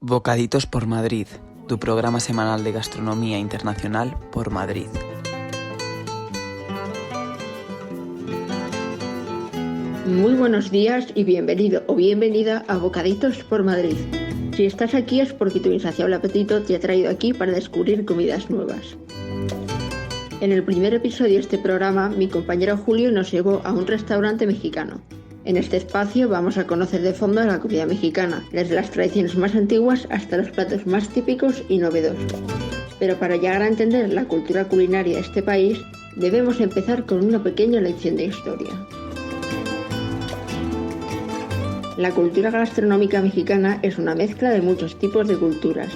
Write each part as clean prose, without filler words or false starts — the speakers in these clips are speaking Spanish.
Bocaditos por Madrid, tu programa semanal de gastronomía internacional por Madrid. Muy buenos días y bienvenido o bienvenida a Bocaditos por Madrid. Si estás aquí es porque tu insaciable apetito te ha traído aquí para descubrir comidas nuevas. En el primer episodio de este programa, mi compañero Julio nos llevó a un restaurante mexicano. En este espacio vamos a conocer de fondo la comida mexicana, desde las tradiciones más antiguas hasta los platos más típicos y novedosos. Pero para llegar a entender la cultura culinaria de este país, debemos empezar con una pequeña lección de historia. La cultura gastronómica mexicana es una mezcla de muchos tipos de culturas.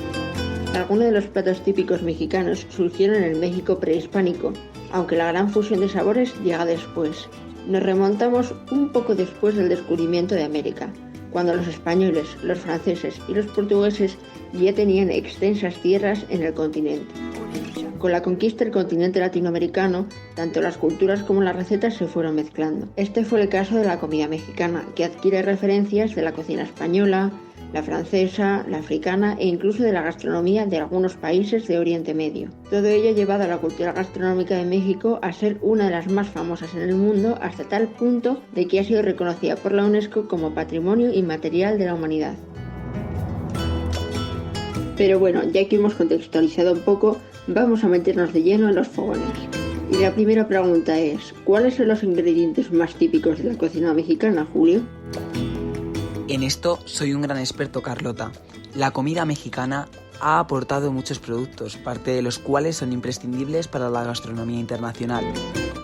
Algunos de los platos típicos mexicanos surgieron en el México prehispánico, aunque la gran fusión de sabores llega después. Nos remontamos un poco después del descubrimiento de América, cuando los españoles, los franceses y los portugueses ya tenían extensas tierras en el continente. Con la conquista del continente latinoamericano, tanto las culturas como las recetas se fueron mezclando. Este fue el caso de la comida mexicana, que adquiere referencias de la cocina española, la francesa, la africana e incluso de la gastronomía de algunos países de Oriente Medio. Todo ello ha llevado a la cultura gastronómica de México a ser una de las más famosas en el mundo, hasta tal punto de que ha sido reconocida por la UNESCO como Patrimonio Inmaterial de la Humanidad. Pero bueno, ya que hemos contextualizado un poco, vamos a meternos de lleno en los fogones. Y la primera pregunta es, ¿cuáles son los ingredientes más típicos de la cocina mexicana, Julio? En esto soy un gran experto, Carlota. La comida mexicana ha aportado muchos productos, parte de los cuales son imprescindibles para la gastronomía internacional.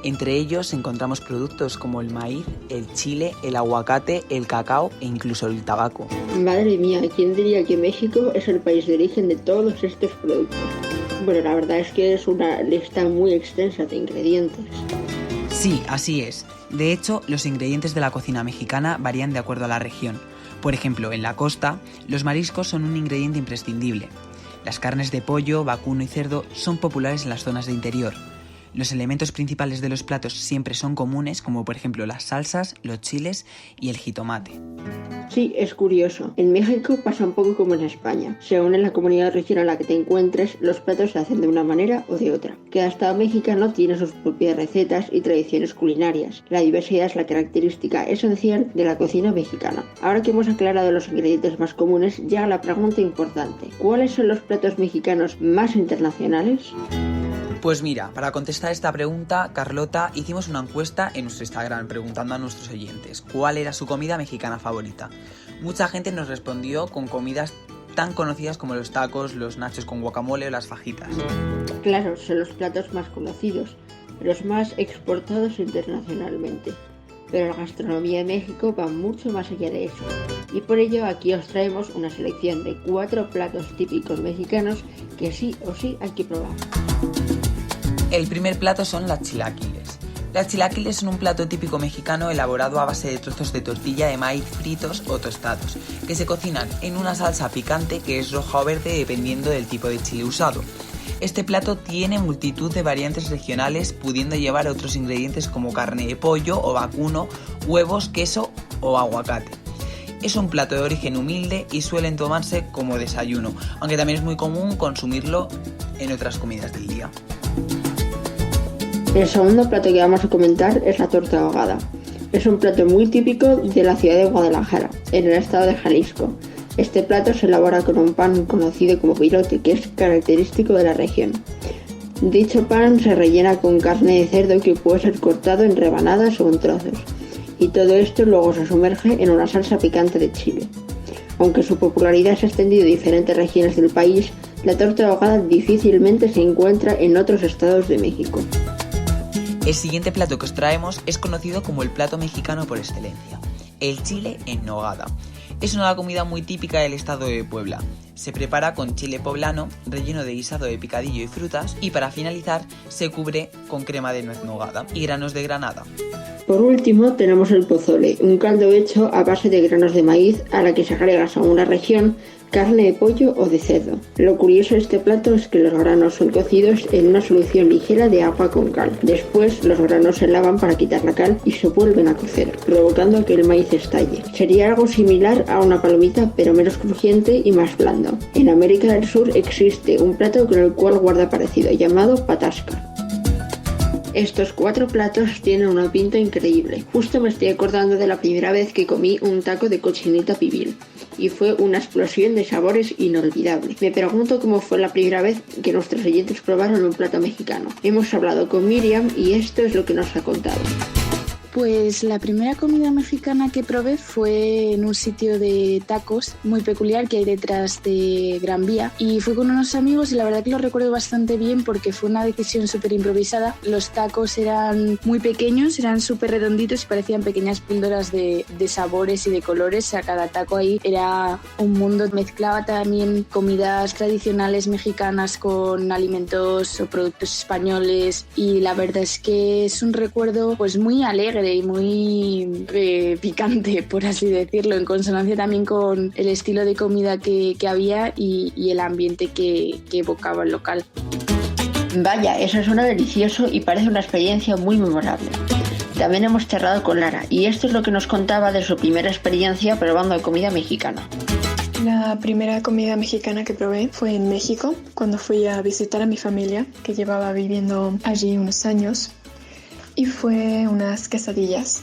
Entre ellos encontramos productos como el maíz, el chile, el aguacate, el cacao e incluso el tabaco. Madre mía, ¿quién diría que México es el país de origen de todos estos productos? Bueno, la verdad es que es una lista muy extensa de ingredientes. Sí, así es. De hecho, los ingredientes de la cocina mexicana varían de acuerdo a la región. Por ejemplo, en la costa, los mariscos son un ingrediente imprescindible. Las carnes de pollo, vacuno y cerdo son populares en las zonas de interior. Los elementos principales de los platos siempre son comunes, como por ejemplo las salsas, los chiles y el jitomate. Sí, es curioso. En México pasa un poco como en España. Según en la comunidad o región en la que te encuentres, los platos se hacen de una manera o de otra. Cada estado mexicano tiene sus propias recetas y tradiciones culinarias. La diversidad es la característica esencial de la cocina mexicana. Ahora que hemos aclarado los ingredientes más comunes, llega la pregunta importante. ¿Cuáles son los platos mexicanos más internacionales? Pues mira, para contestar esta pregunta, Carlota, hicimos una encuesta en nuestro Instagram preguntando a nuestros oyentes cuál era su comida mexicana favorita. Mucha gente nos respondió con comidas tan conocidas como los tacos, los nachos con guacamole o las fajitas. Claro, son los platos más conocidos, los más exportados internacionalmente. Pero la gastronomía de México va mucho más allá de eso. Y por ello aquí os traemos una selección de 4 platos típicos mexicanos que sí o sí hay que probar. El primer plato son las chilaquiles. Las chilaquiles son un plato típico mexicano elaborado a base de trozos de tortilla de maíz fritos o tostados, que se cocinan en una salsa picante que es roja o verde dependiendo del tipo de chile usado. Este plato tiene multitud de variantes regionales, pudiendo llevar otros ingredientes como carne de pollo o vacuno, huevos, queso o aguacate. Es un plato de origen humilde y suelen tomarse como desayuno, aunque también es muy común consumirlo en otras comidas del día. El segundo plato que vamos a comentar es la torta ahogada. Es un plato muy típico de la ciudad de Guadalajara, en el estado de Jalisco. Este plato se elabora con un pan conocido como virote, que es característico de la región. Dicho pan se rellena con carne de cerdo que puede ser cortado en rebanadas o en trozos, y todo esto luego se sumerge en una salsa picante de chile. Aunque su popularidad se ha extendido a diferentes regiones del país, la torta ahogada difícilmente se encuentra en otros estados de México. El siguiente plato que os traemos es conocido como el plato mexicano por excelencia, el chile en nogada. Es una comida muy típica del estado de Puebla. Se prepara con chile poblano, relleno de guisado de picadillo y frutas, y para finalizar se cubre con crema de nuez nogada y granos de granada. Por último tenemos el pozole, un caldo hecho a base de granos de maíz a la que se agrega según la región carne de pollo o de cerdo. Lo curioso de este plato es que los granos son cocidos en una solución ligera de agua con cal. Después los granos se lavan para quitar la cal y se vuelven a cocer, provocando que el maíz estalle. Sería algo similar a una palomita, pero menos crujiente y más blando. En América del Sur existe un plato con el cual guarda parecido, llamado patasca. Estos 4 platos tienen una pinta increíble. Justo me estoy acordando de la primera vez que comí un taco de cochinita pibil y fue una explosión de sabores inolvidable. Me pregunto cómo fue la primera vez que nuestros oyentes probaron un plato mexicano. Hemos hablado con Miriam y esto es lo que nos ha contado. Pues la primera comida mexicana que probé fue en un sitio de tacos muy peculiar que hay detrás de Gran Vía y fui con unos amigos y la verdad que lo recuerdo bastante bien porque fue una decisión súper improvisada. Los tacos eran muy pequeños, eran súper redonditos y parecían pequeñas píldoras de sabores y de colores. O sea, cada taco ahí era un mundo. Mezclaba también comidas tradicionales mexicanas con alimentos o productos españoles y la verdad es que es un recuerdo pues muy alegre y muy picante, por así decirlo, en consonancia también con el estilo de comida que había y el ambiente que evocaba el local. Vaya, eso suena delicioso y parece una experiencia muy memorable. También hemos charlado con Lara y esto es lo que nos contaba de su primera experiencia probando comida mexicana. La primera comida mexicana que probé fue en México, cuando fui a visitar a mi familia, que llevaba viviendo allí unos años. Y fue unas quesadillas.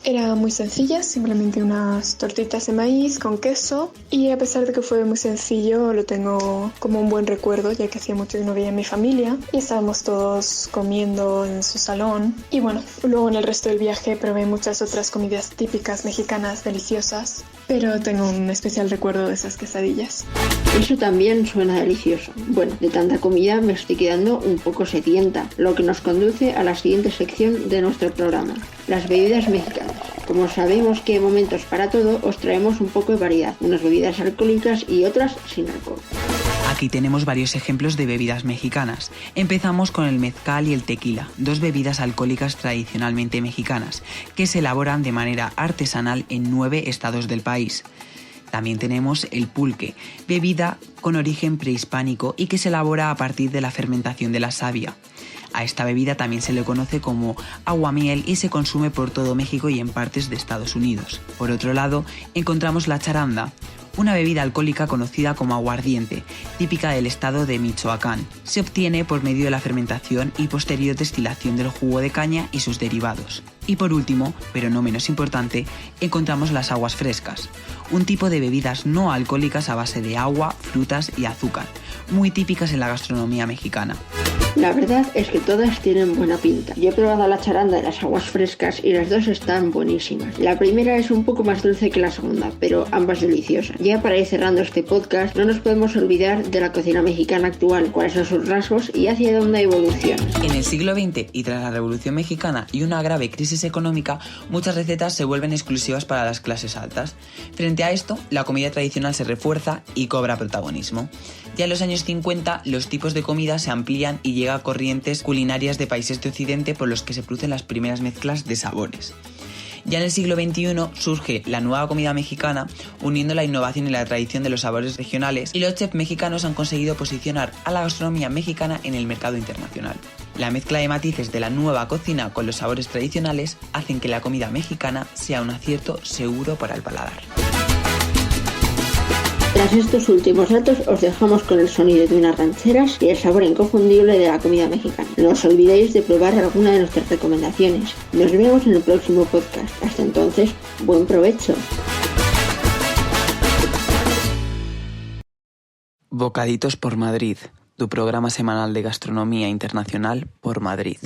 Eran muy sencillas, simplemente unas tortitas de maíz con queso y a pesar de que fue muy sencillo lo tengo como un buen recuerdo ya que hacía mucho que no veía a mi familia y estábamos todos comiendo en su salón y bueno, luego en el resto del viaje probé muchas otras comidas típicas mexicanas deliciosas, pero tengo un especial recuerdo de esas quesadillas. Eso también suena delicioso. Bueno, de tanta comida me estoy quedando un poco sedienta, lo que nos conduce a la siguiente sección de nuestro programa, las bebidas mexicanas. Como sabemos que hay momentos para todo, os traemos un poco de variedad, unas bebidas alcohólicas y otras sin alcohol. Aquí tenemos varios ejemplos de bebidas mexicanas. Empezamos con el mezcal y el tequila, 2 bebidas alcohólicas tradicionalmente mexicanas, que se elaboran de manera artesanal en 9 estados del país. También tenemos el pulque, bebida con origen prehispánico y que se elabora a partir de la fermentación de la savia. A esta bebida también se le conoce como aguamiel y se consume por todo México y en partes de Estados Unidos. Por otro lado, encontramos la charanda, una bebida alcohólica conocida como aguardiente, típica del estado de Michoacán. Se obtiene por medio de la fermentación y posterior destilación del jugo de caña y sus derivados. Y por último, pero no menos importante, encontramos las aguas frescas, un tipo de bebidas no alcohólicas a base de agua, frutas y azúcar, muy típicas en la gastronomía mexicana. La verdad es que todas tienen buena pinta. Yo he probado la charanda de las aguas frescas y las dos están buenísimas. La primera es un poco más dulce que la segunda, pero ambas deliciosas. Ya para ir cerrando este podcast, no nos podemos olvidar de la cocina mexicana actual, cuáles son sus rasgos y hacia dónde evoluciona. En el siglo XX y tras la Revolución Mexicana y una grave crisis económica, muchas recetas se vuelven exclusivas para las clases altas. Frente a esto, la comida tradicional se refuerza y cobra protagonismo. Ya en los años 50, los tipos de comida se amplían y llega a corrientes culinarias de países de Occidente por los que se producen las primeras mezclas de sabores. Ya en el siglo XXI surge la nueva comida mexicana, uniendo la innovación y la tradición de los sabores regionales, y los chefs mexicanos han conseguido posicionar a la gastronomía mexicana en el mercado internacional. La mezcla de matices de la nueva cocina con los sabores tradicionales hacen que la comida mexicana sea un acierto seguro para el paladar. Tras estos últimos datos os dejamos con el sonido de unas rancheras y el sabor inconfundible de la comida mexicana. No os olvidéis de probar alguna de nuestras recomendaciones. Nos vemos en el próximo podcast. Hasta entonces, buen provecho. Bocaditos por Madrid, tu programa semanal de gastronomía internacional por Madrid.